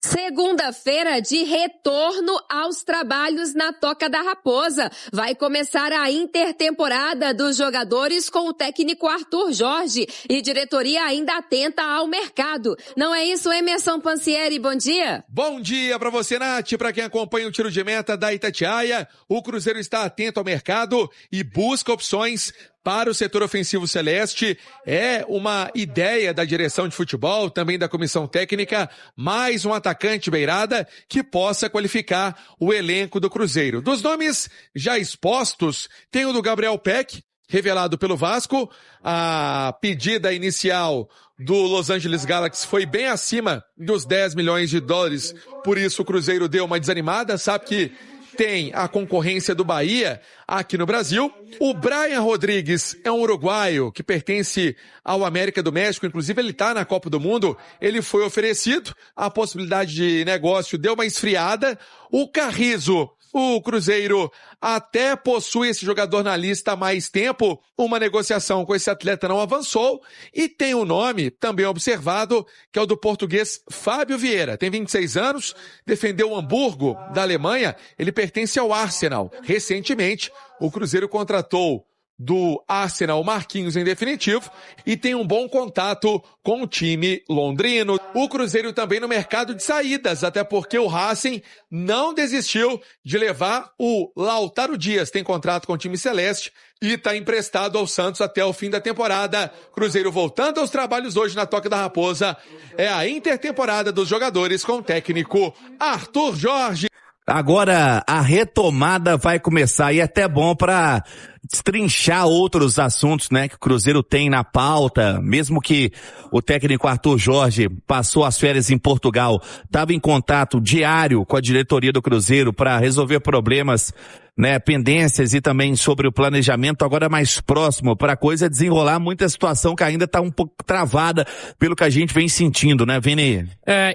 Segunda-feira de retorno aos trabalhos na Toca da Raposa. Vai começar a intertemporada dos jogadores com o técnico Arthur Jorge e diretoria ainda atenta ao mercado. Não é isso, Emerson Pansieri? Bom dia. Bom dia para você, Nath, para quem acompanha o tiro de meta da Itatiaia. O Cruzeiro está atento ao mercado e busca opções para o setor ofensivo celeste. É uma ideia da direção de futebol, também da comissão técnica, mais um atacante beirada que possa qualificar o elenco do Cruzeiro. Dos nomes já expostos, tem o do Gabriel Peck, revelado pelo Vasco. A pedida inicial do Los Angeles Galaxy foi bem acima dos 10 milhões de dólares, por isso o Cruzeiro deu uma desanimada, sabe que tem a concorrência do Bahia aqui no Brasil. O Brian Rodrigues é um uruguaio que pertence ao América do México, inclusive ele está na Copa do Mundo, ele foi oferecido, a possibilidade de negócio deu uma esfriada. O Carrizo, o Cruzeiro até possui esse jogador na lista há mais tempo, uma negociação com esse atleta não avançou, e tem um nome também observado, que é o do português Fábio Vieira. Tem 26 anos, defendeu o Hamburgo da Alemanha, ele pertence ao Arsenal. Recentemente, o Cruzeiro contratou do Arsenal Marquinhos em definitivo e tem um bom contato com o time londrino. O Cruzeiro também no mercado de saídas, até porque o Racing não desistiu de levar o Lautaro Dias, tem contrato com o time celeste e está emprestado ao Santos até o fim da temporada. Cruzeiro voltando aos trabalhos hoje na Toca da Raposa. É a intertemporada dos jogadores com o técnico Arthur Jorge. Agora a retomada vai começar e é até bom para destrinchar outros assuntos, né, que o Cruzeiro tem na pauta, mesmo que o técnico Arthur Jorge passou as férias em Portugal, estava em contato diário com a diretoria do Cruzeiro para resolver problemas, né, pendências e também sobre o planejamento, agora mais próximo para a coisa desenrolar, muita situação que ainda está um pouco travada pelo que a gente vem sentindo, né, Vini?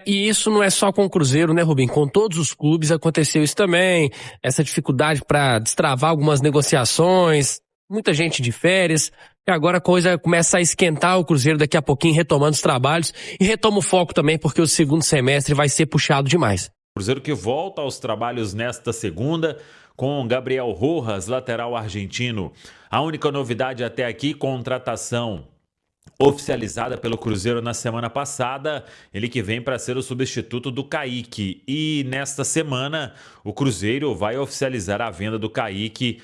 E isso não é só com o Cruzeiro, né, Rubim? Com todos os clubes aconteceu isso também, essa dificuldade para destravar algumas negociações, muita gente de férias, e agora a coisa começa a esquentar, o Cruzeiro daqui a pouquinho retomando os trabalhos e retoma o foco também porque o segundo semestre vai ser puxado demais. Cruzeiro que volta aos trabalhos nesta segunda com Gabriel Rojas, lateral argentino. A única novidade até aqui, contratação oficializada pelo Cruzeiro na semana passada, ele que vem para ser o substituto do Kaique. E nesta semana o Cruzeiro vai oficializar a venda do Kaique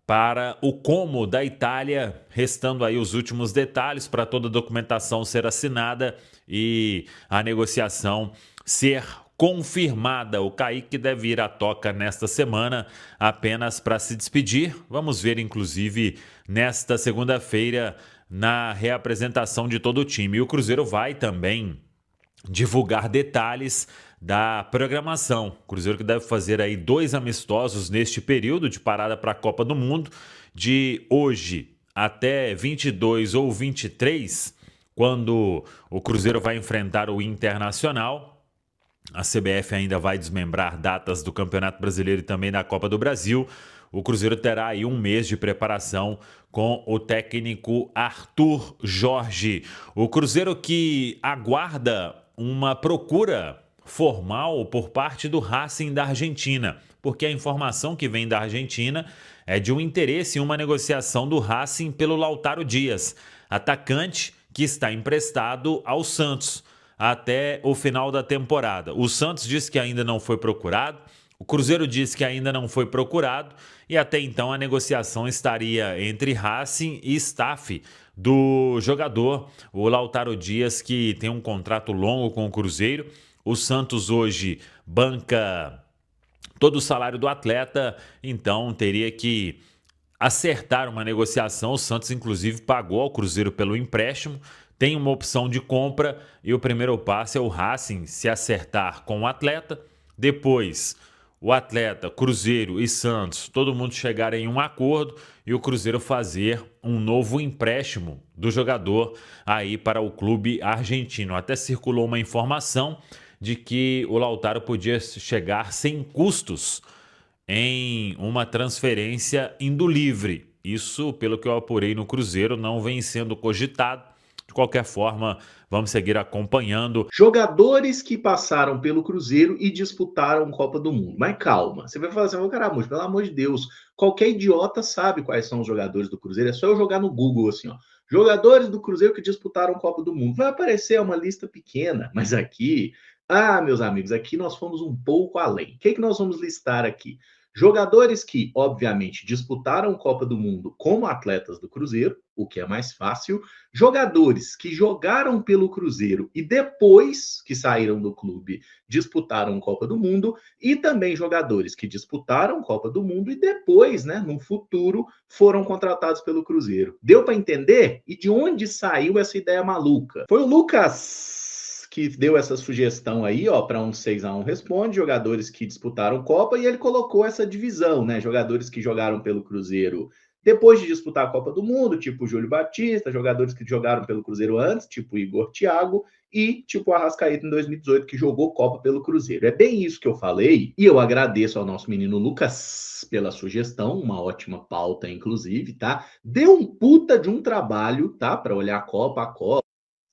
para o Como da Itália, restando aí os últimos detalhes para toda a documentação ser assinada e a negociação ser confirmada. O Kaique deve ir à Toca nesta semana apenas para se despedir. Vamos ver, inclusive, nesta segunda-feira, na reapresentação de todo o time. E o Cruzeiro vai também divulgar detalhes da programação. O Cruzeiro que deve fazer aí 2 amistosos neste período de parada para a Copa do Mundo, de hoje até 22 ou 23, quando o Cruzeiro vai enfrentar o Internacional. A CBF ainda vai desmembrar datas do Campeonato Brasileiro e também da Copa do Brasil. O Cruzeiro terá aí 1 mês de preparação com o técnico Arthur Jorge. O Cruzeiro que aguarda uma procura formal por parte do Racing da Argentina, porque a informação que vem da Argentina é de um interesse em uma negociação do Racing pelo Lautaro Dias, atacante que está emprestado ao Santos até o final da temporada. O Santos diz que ainda não foi procurado, o Cruzeiro diz que ainda não foi procurado e até então a negociação estaria entre Racing e staff do jogador, o Lautaro Dias, que tem um contrato longo com o Cruzeiro. O Santos hoje banca todo o salário do atleta, então teria que acertar uma negociação. O Santos, inclusive, pagou ao Cruzeiro pelo empréstimo, tem uma opção de compra e o primeiro passo é o Racing se acertar com o atleta. Depois, o atleta, Cruzeiro e Santos, todo mundo chegar em um acordo e o Cruzeiro fazer um novo empréstimo do jogador aí para o clube argentino. Até circulou uma informação de que o Lautaro podia chegar sem custos em uma transferência indo livre. Isso, pelo que eu apurei no Cruzeiro, não vem sendo cogitado. De qualquer forma, vamos seguir acompanhando. Jogadores que passaram pelo Cruzeiro e disputaram Copa do Mundo. Mas calma, você vai falar assim, caramba, pelo amor de Deus, qualquer idiota sabe quais são os jogadores do Cruzeiro, é só eu jogar no Google assim, ó. Jogadores do Cruzeiro que disputaram Copa do Mundo. Vai aparecer uma lista pequena, mas aqui, meus amigos, aqui nós fomos um pouco além. O que nós vamos listar aqui? Jogadores que, obviamente, disputaram Copa do Mundo como atletas do Cruzeiro, o que é mais fácil. Jogadores que jogaram pelo Cruzeiro e depois que saíram do clube disputaram Copa do Mundo. E também jogadores que disputaram Copa do Mundo e depois, né, no futuro, foram contratados pelo Cruzeiro. Deu para entender? E de onde saiu essa ideia maluca? Foi o Lucas que deu essa sugestão aí, ó, para um 6x1 responde, jogadores que disputaram Copa, e ele colocou essa divisão, né? Jogadores que jogaram pelo Cruzeiro depois de disputar a Copa do Mundo, tipo Júlio Batista, jogadores que jogaram pelo Cruzeiro antes, tipo Igor Thiago, e tipo Arrascaeta em 2018, que jogou Copa pelo Cruzeiro. É bem isso que eu falei, e eu agradeço ao nosso menino Lucas pela sugestão, uma ótima pauta, inclusive, tá? Deu um puta de um trabalho, tá? Para olhar a Copa,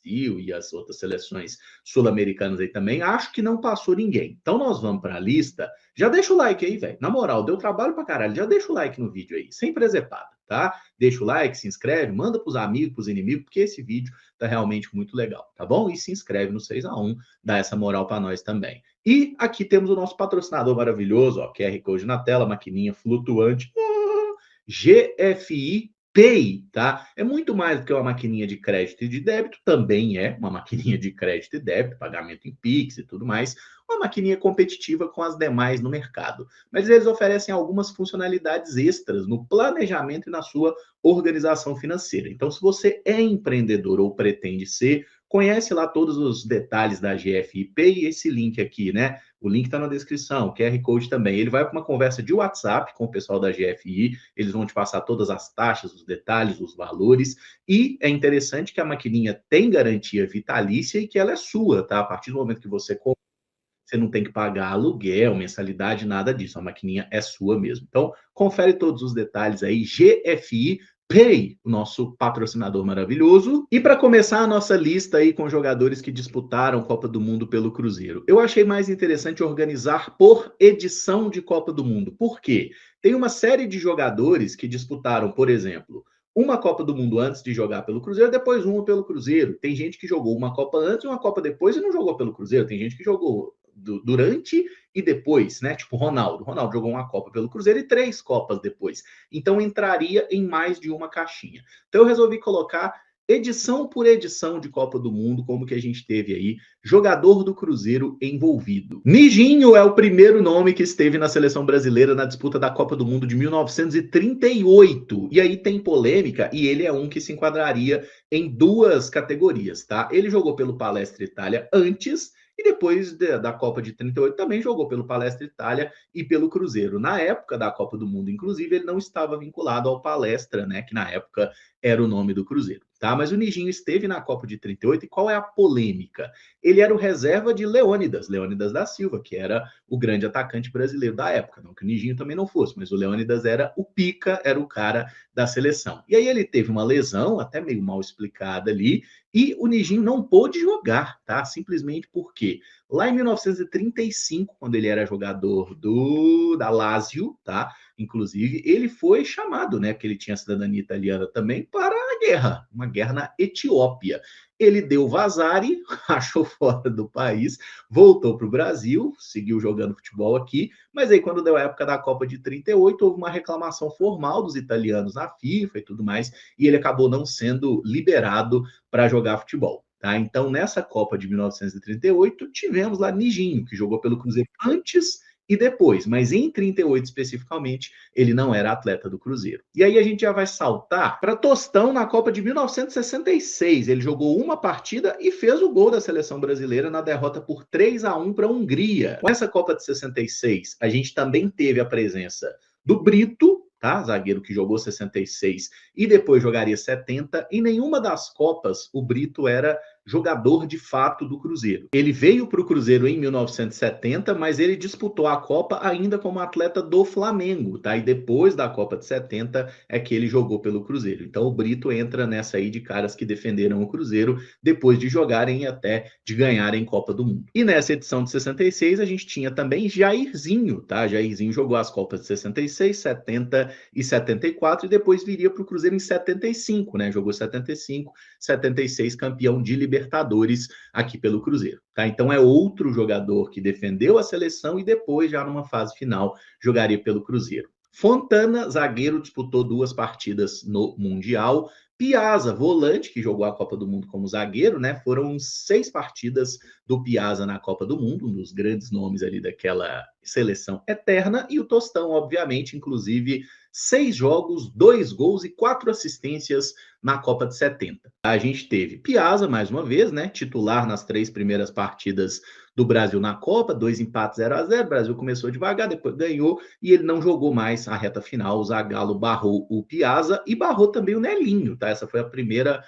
e as outras seleções sul-americanas aí também, acho que não passou ninguém. Então nós vamos para a lista. Já deixa o like aí, velho. Na moral, deu trabalho pra caralho. Já deixa o like no vídeo aí, sem presepada, tá? Deixa o like, se inscreve, manda pros amigos, pros inimigos, porque esse vídeo tá realmente muito legal, tá bom? E se inscreve no 6x1, dá essa moral para nós também. E aqui temos o nosso patrocinador maravilhoso, ó, QR Code na tela, maquininha flutuante, GFI Pay, tá? É muito mais do que uma maquininha de crédito e de débito, também é uma maquininha de crédito e débito, pagamento em Pix e tudo mais, uma maquininha competitiva com as demais no mercado. Mas eles oferecem algumas funcionalidades extras no planejamento e na sua organização financeira. Então, se você é empreendedor ou pretende ser, conhece lá todos os detalhes da GFI Pay, esse link aqui, né? O link está na descrição, o QR Code também. Ele vai para uma conversa de WhatsApp com o pessoal da GFI, eles vão te passar todas as taxas, os detalhes, os valores, e é interessante que a maquininha tem garantia vitalícia e que ela é sua, tá? A partir do momento que você compra, você não tem que pagar aluguel, mensalidade, nada disso, a maquininha é sua mesmo. Então, confere todos os detalhes aí, GFI Pay, o nosso patrocinador maravilhoso. E para começar a nossa lista aí com jogadores que disputaram Copa do Mundo pelo Cruzeiro, eu achei mais interessante organizar por edição de Copa do Mundo. Por quê? Tem uma série de jogadores que disputaram, por exemplo, uma Copa do Mundo antes de jogar pelo Cruzeiro, depois uma pelo Cruzeiro. Tem gente que jogou uma Copa antes e uma Copa depois e não jogou pelo Cruzeiro. Tem gente que jogou durante e depois, né? Tipo Ronaldo. Ronaldo jogou uma Copa pelo Cruzeiro e 3 Copas depois. Então entraria em mais de uma caixinha. Então eu resolvi colocar edição por edição de Copa do Mundo, como que a gente teve aí, jogador do Cruzeiro envolvido. Nijinho é o primeiro nome que esteve na seleção brasileira na disputa da Copa do Mundo de 1938. E aí tem polêmica, e ele é um que se enquadraria em 2 categorias, tá? Ele jogou pelo Palestra Itália antes, e depois da Copa de 38 também jogou pelo Palestra Itália e pelo Cruzeiro. Na época da Copa do Mundo, inclusive, ele não estava vinculado ao Palestra, né, que na época era o nome do Cruzeiro, tá? Mas o Nijinho esteve na Copa de 38 e qual é a polêmica? Ele era o reserva de Leônidas da Silva, que era o grande atacante brasileiro da época. Não que o Nijinho também não fosse, mas o Leônidas era o pica, era o cara da seleção. E aí ele teve uma lesão, até meio mal explicada ali, e o Nijinho não pôde jogar, tá? Simplesmente porque lá em 1935, quando ele era jogador da Lazio, tá? Inclusive, ele foi chamado, né? Porque ele tinha cidadania italiana também, para a guerra, uma guerra na Etiópia. Ele deu vazare, achou fora do país, voltou para o Brasil, seguiu jogando futebol aqui, mas aí quando deu a época da Copa de 38, houve uma reclamação formal dos italianos na FIFA e tudo mais, e ele acabou não sendo liberado para jogar futebol. Tá? Então, nessa Copa de 1938, tivemos lá Nijinho, que jogou pelo Cruzeiro antes e depois, mas em 38 especificamente, ele não era atleta do Cruzeiro. E aí a gente já vai saltar para Tostão na Copa de 1966. Ele jogou uma partida e fez o gol da seleção brasileira na derrota por 3-1 para a Hungria. Com essa Copa de 66, a gente também teve a presença do Brito, tá? Zagueiro que jogou 66 e depois jogaria 70. Em nenhuma das Copas o Brito era jogador de fato do Cruzeiro. Ele veio para o Cruzeiro em 1970, mas ele disputou a Copa ainda como atleta do Flamengo, tá? E depois da Copa de 70 é que ele jogou pelo Cruzeiro. Então o Brito entra nessa aí de caras que defenderam o Cruzeiro depois de jogarem e até de ganharem Copa do Mundo. E nessa edição de 66 a gente tinha também Jairzinho, tá? Jairzinho jogou as Copas de 66, 70 e 74 e depois viria para o Cruzeiro em 75, né? Jogou 75, 76, campeão de Libertadores aqui pelo Cruzeiro, tá? Então é outro jogador que defendeu a seleção e depois, já numa fase final, jogaria pelo Cruzeiro. Fontana, zagueiro, disputou 2 partidas no Mundial. Piazza, volante, que jogou a Copa do Mundo como zagueiro, né? Foram 6 partidas do Piazza na Copa do Mundo, um dos grandes nomes ali daquela seleção eterna. E o Tostão, obviamente, inclusive 6 jogos, 2 gols e 4 assistências na Copa de 70. A gente teve Piazza, mais uma vez, né? Titular nas 3 primeiras partidas do Brasil na Copa, 2 empates 0-0, o Brasil começou devagar, depois ganhou, e ele não jogou mais a reta final, o Zagallo barrou o Piazza e barrou também o Nelinho, tá? Essa foi a primeira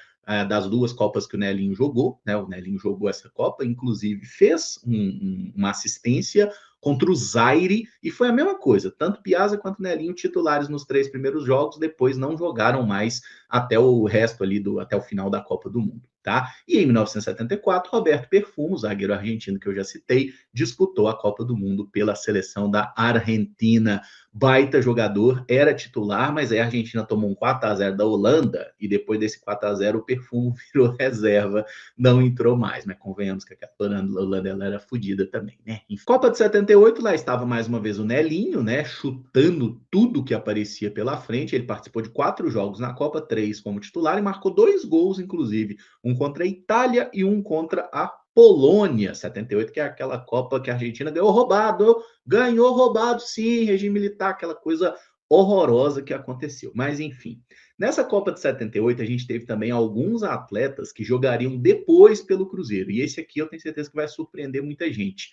das 2 Copas que o Nelinho jogou, né? O Nelinho jogou essa Copa, inclusive fez uma assistência contra o Zaire, e foi a mesma coisa, tanto Piazza quanto Nelinho titulares nos 3 primeiros jogos, depois não jogaram mais até o resto ali, até o final da Copa do Mundo, tá? E em 1974, Roberto Perfumo, zagueiro argentino que eu já citei, disputou a Copa do Mundo pela seleção da Argentina. Baita jogador, era titular, mas a Argentina tomou um 4-0 da Holanda, e depois desse 4-0 o Perfumo virou reserva, não entrou mais, mas convenhamos que a Holanda ela era fodida também, né? Em Copa de 78, lá estava mais uma vez o Nelinho, né, chutando tudo que aparecia pela frente. Ele participou de 4 jogos na Copa, 3 como titular, e marcou 2 gols, inclusive, um contra a Itália e um contra a Polônia, 78, que é aquela Copa que a Argentina ganhou roubado, sim, regime militar, aquela coisa horrorosa que aconteceu. Mas, enfim, nessa Copa de 78, a gente teve também alguns atletas que jogariam depois pelo Cruzeiro, e esse aqui eu tenho certeza que vai surpreender muita gente.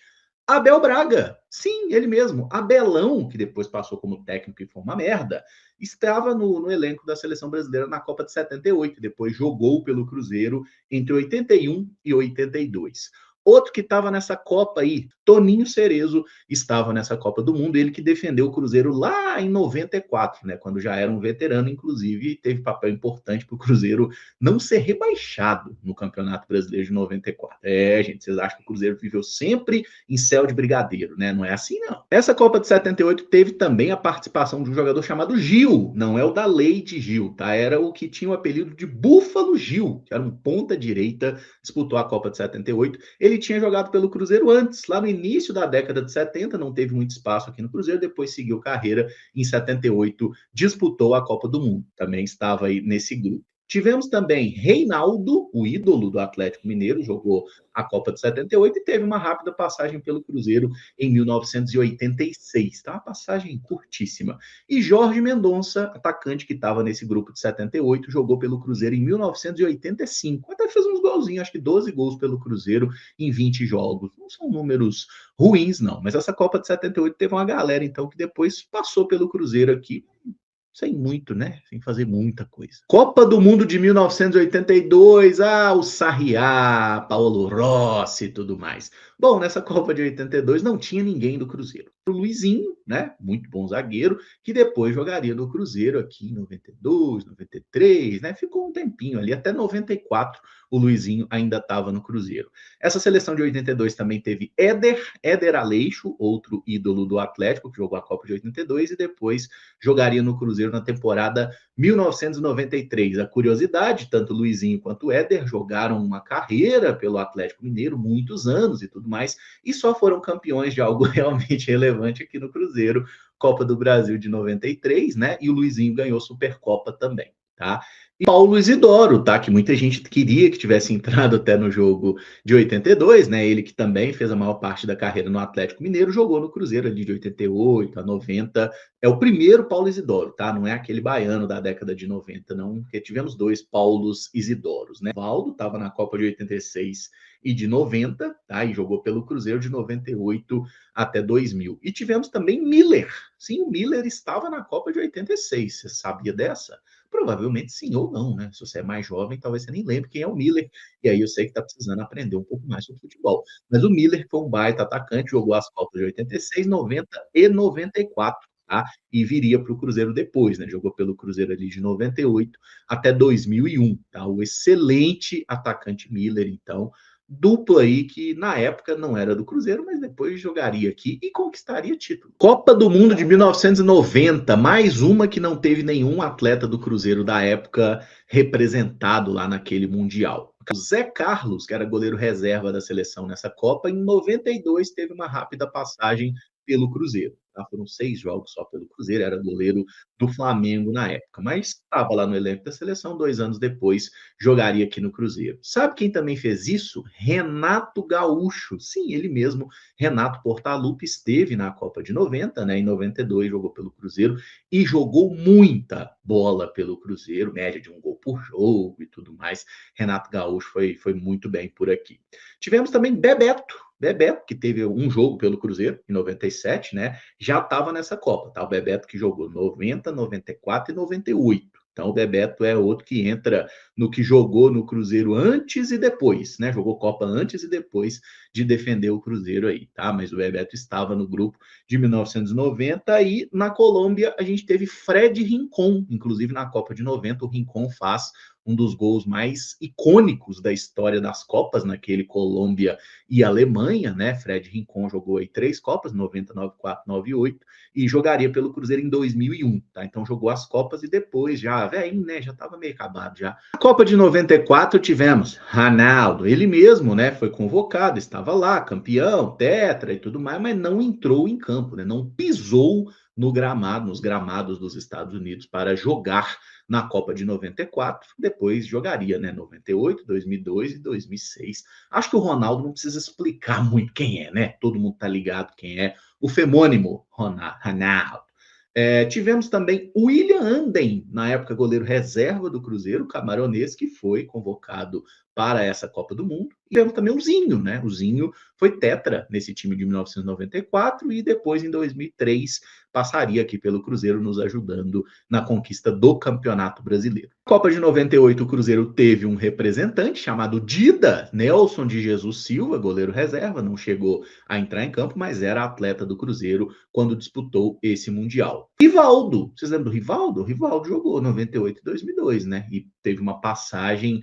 Abel Braga, sim, ele mesmo. Abelão, que depois passou como técnico e foi uma merda, estava no elenco da seleção brasileira na Copa de 78, depois jogou pelo Cruzeiro entre 81 e 82. Outro que estava nessa Copa aí, Toninho Cerezo, estava nessa Copa do Mundo, ele que defendeu o Cruzeiro lá em 94, né, quando já era um veterano, inclusive, e teve papel importante para o Cruzeiro não ser rebaixado no Campeonato Brasileiro de 94. Gente, vocês acham que o Cruzeiro viveu sempre em céu de brigadeiro, né? Não é assim, não. Essa Copa de 78 teve também a participação de um jogador chamado Gil, não é o da Leite Gil, tá? Era o que tinha o apelido de Búfalo Gil, que era um ponta-direita, disputou a Copa de 78. Ele tinha jogado pelo Cruzeiro antes, lá no início da década de 70, não teve muito espaço aqui no Cruzeiro, depois seguiu carreira, em 78 disputou a Copa do Mundo, também estava aí nesse grupo. Tivemos também Reinaldo, o ídolo do Atlético Mineiro, jogou a Copa de 78 e teve uma rápida passagem pelo Cruzeiro em 1986, tá? Uma passagem curtíssima. E Jorge Mendonça, atacante que estava nesse grupo de 78, jogou pelo Cruzeiro em 1985. Até fez uns golzinhos, acho que 12 gols pelo Cruzeiro em 20 jogos. Não são números ruins, não. Mas essa Copa de 78 teve uma galera, então, que depois passou pelo Cruzeiro aqui, sem muito, né? Sem fazer muita coisa. Copa do Mundo de 1982, o Sarriá, Paulo Rossi e tudo mais. Bom, nessa Copa de 82 não tinha ninguém do Cruzeiro. O Luizinho, né? Muito bom zagueiro, que depois jogaria no Cruzeiro aqui em 92, 93, né? Ficou um tempinho ali, até 94 o Luizinho ainda estava no Cruzeiro. Essa seleção de 82 também teve Éder Aleixo, outro ídolo do Atlético, que jogou a Copa de 82 e depois jogaria no Cruzeiro na temporada 1993. A curiosidade, tanto o Luizinho quanto o Éder jogaram uma carreira pelo Atlético Mineiro, muitos anos e tudo mais, e só foram campeões de algo realmente relevante aqui no Cruzeiro, Copa do Brasil de 93, né? E o Luizinho ganhou Supercopa também, tá? E Paulo Isidoro, tá? Que muita gente queria que tivesse entrado até no jogo de 82, né? Ele que também fez a maior parte da carreira no Atlético Mineiro, jogou no Cruzeiro ali de 88 a 90. É o primeiro Paulo Isidoro, tá? Não é aquele baiano da década de 90, não, porque tivemos 2 Paulos Isidoros, né? Valdo estava na Copa de 86 e de 90, tá? E jogou pelo Cruzeiro de 98 até 2000. E tivemos também Miller. Sim, o Miller estava na Copa de 86. Você sabia dessa? Provavelmente sim ou não, né? Se você é mais jovem, talvez você nem lembre quem é o Miller, e aí eu sei que está precisando aprender um pouco mais sobre futebol. Mas o Miller foi um baita atacante, jogou as Copas de 86, 90 e 94. Tá? E viria para o Cruzeiro depois, né? Jogou pelo Cruzeiro ali de 98 até 2001, tá? O excelente atacante Miller, então, dupla aí que na época não era do Cruzeiro, mas depois jogaria aqui e conquistaria título. Copa do Mundo de 1990, mais uma que não teve nenhum atleta do Cruzeiro da época representado lá naquele Mundial. O Zé Carlos, que era goleiro reserva da seleção nessa Copa, em 92 teve uma rápida passagem pelo Cruzeiro. Tá? Foram 6 jogos só pelo Cruzeiro, era goleiro do Flamengo na época, mas estava lá no elenco da seleção, 2 anos depois jogaria aqui no Cruzeiro. Sabe quem também fez isso? Renato Gaúcho. Sim, ele mesmo, Renato Portaluppi, esteve na Copa de 90, né? Em 92 jogou pelo Cruzeiro e jogou muita bola pelo Cruzeiro, média de 1 gol por jogo e tudo mais. Renato Gaúcho foi muito bem por aqui. Tivemos também Bebeto, que teve um jogo pelo Cruzeiro em 97, né? Já estava nessa Copa, tá? O Bebeto que jogou 90, 94 e 98. Então o Bebeto é outro que entra no que jogou no Cruzeiro antes e depois, né? Jogou Copa antes e depois de defender o Cruzeiro aí, tá? Mas o Bebeto estava no grupo de 1990 e na Colômbia a gente teve Fred Rincon, inclusive na Copa de 90 o Rincon faz um dos gols mais icônicos da história das Copas, naquele Colômbia e Alemanha, né? Fred Rincon jogou aí 3 Copas, 90, 94, 98, e jogaria pelo Cruzeiro em 2001, tá? Então jogou as Copas e depois já, velho, né? Já estava meio acabado já. Na Copa de 94 tivemos Ronaldo, ele mesmo, né? Foi convocado, estava lá, campeão, tetra e tudo mais, mas não entrou em campo, né? Não pisou no gramado, nos gramados dos Estados Unidos para jogar na Copa de 94, depois jogaria, né, 98, 2002 e 2006. Acho que o Ronaldo não precisa explicar muito quem é, né? Todo mundo tá ligado quem é o femônimo Ronaldo. Tivemos também o William Anden, na época goleiro reserva do Cruzeiro, camaronês, que foi convocado para essa Copa do Mundo. E tivemos também o Zinho, né? O Zinho foi tetra nesse time de 1994 e depois, em 2003, passaria aqui pelo Cruzeiro, nos ajudando na conquista do Campeonato Brasileiro. Copa de 98, o Cruzeiro teve um representante chamado Dida, Nelson de Jesus Silva, goleiro reserva, não chegou a entrar em campo, mas era atleta do Cruzeiro quando disputou esse Mundial. Rivaldo, vocês lembram do Rivaldo? O Rivaldo jogou 98 e 2002, né? E teve uma passagem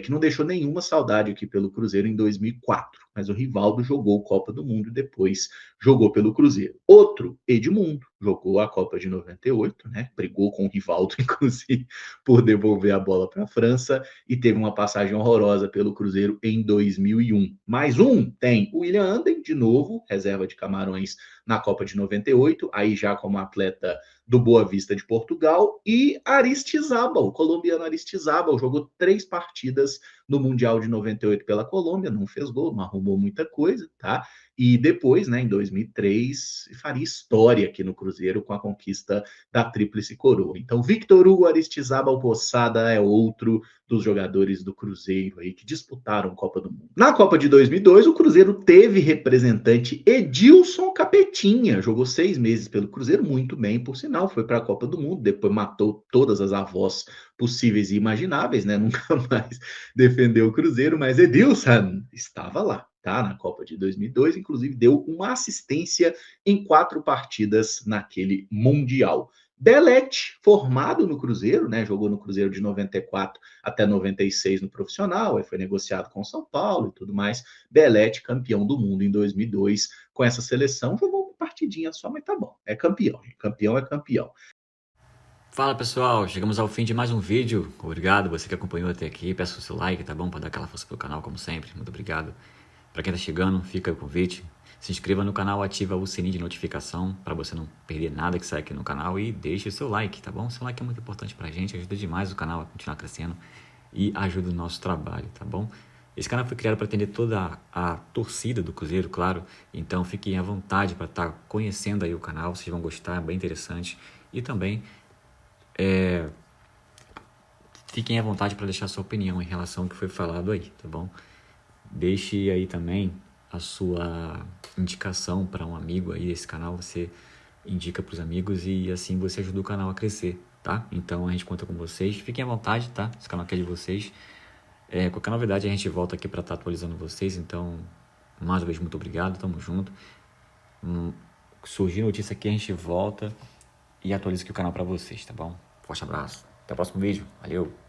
que não deixou nenhuma saudade aqui pelo Cruzeiro em 2004. Mas o Rivaldo jogou Copa do Mundo e depois jogou pelo Cruzeiro. Outro, Edmundo, jogou a Copa de 98, né? Brigou com o Rivaldo, inclusive, por devolver a bola para a França e teve uma passagem horrorosa pelo Cruzeiro em 2001. Mais um, tem o William Anden, de novo, reserva de Camarões na Copa de 98, aí já como atleta do Boa Vista de Portugal, e Aristizábal, o colombiano Aristizábal, jogou 3 partidas no Mundial de 98 pela Colômbia, não fez gol, não arrumou muita coisa, tá? E depois, né, em 2003, faria história aqui no Cruzeiro com a conquista da Tríplice Coroa. Então, Victor Hugo Aristizábal Poçada é outro dos jogadores do Cruzeiro aí que disputaram Copa do Mundo. Na Copa de 2002, o Cruzeiro teve representante Edilson Capetinha, jogou 6 meses pelo Cruzeiro, muito bem, por sinal, foi para a Copa do Mundo, depois matou todas as avós possíveis e imagináveis, né? Nunca mais defendeu o Cruzeiro, mas Edilson estava lá, tá? Na Copa de 2002, inclusive deu uma assistência em 4 partidas naquele Mundial. Belete, formado no Cruzeiro, né? Jogou no Cruzeiro de 94 até 96 no profissional, aí foi negociado com o São Paulo e tudo mais. Belete, campeão do mundo em 2002 com essa seleção, jogou uma partidinha só, mas tá bom, é campeão, campeão é campeão. Fala pessoal, chegamos ao fim de mais um vídeo. Obrigado você que acompanhou até aqui. Peço o seu like, tá bom? Para dar aquela força pro canal, como sempre. Muito obrigado. Para quem tá chegando, fica o convite. Se inscreva no canal, ativa o sininho de notificação para você não perder nada que sai aqui no canal e deixe o seu like, tá bom? Seu like é muito importante pra gente, ajuda demais o canal a continuar crescendo e ajuda o nosso trabalho, tá bom? Esse canal foi criado para atender toda a torcida do Cruzeiro, claro. Então fiquem à vontade para estar conhecendo aí o canal, vocês vão gostar, é bem interessante. E também fiquem à vontade para deixar sua opinião em relação ao que foi falado aí, tá bom? Deixe aí também a sua indicação para um amigo aí desse canal, você indica para os amigos e assim você ajuda o canal a crescer, tá? Então a gente conta com vocês. Fiquem à vontade, tá? Esse canal aqui é de vocês. Qualquer novidade a gente volta aqui para estar atualizando vocês. Então, mais uma vez, muito obrigado. Tamo junto. Surgir notícia aqui, a gente volta e atualiza aqui o canal para vocês, tá bom? Forte abraço. Até o próximo vídeo. Valeu!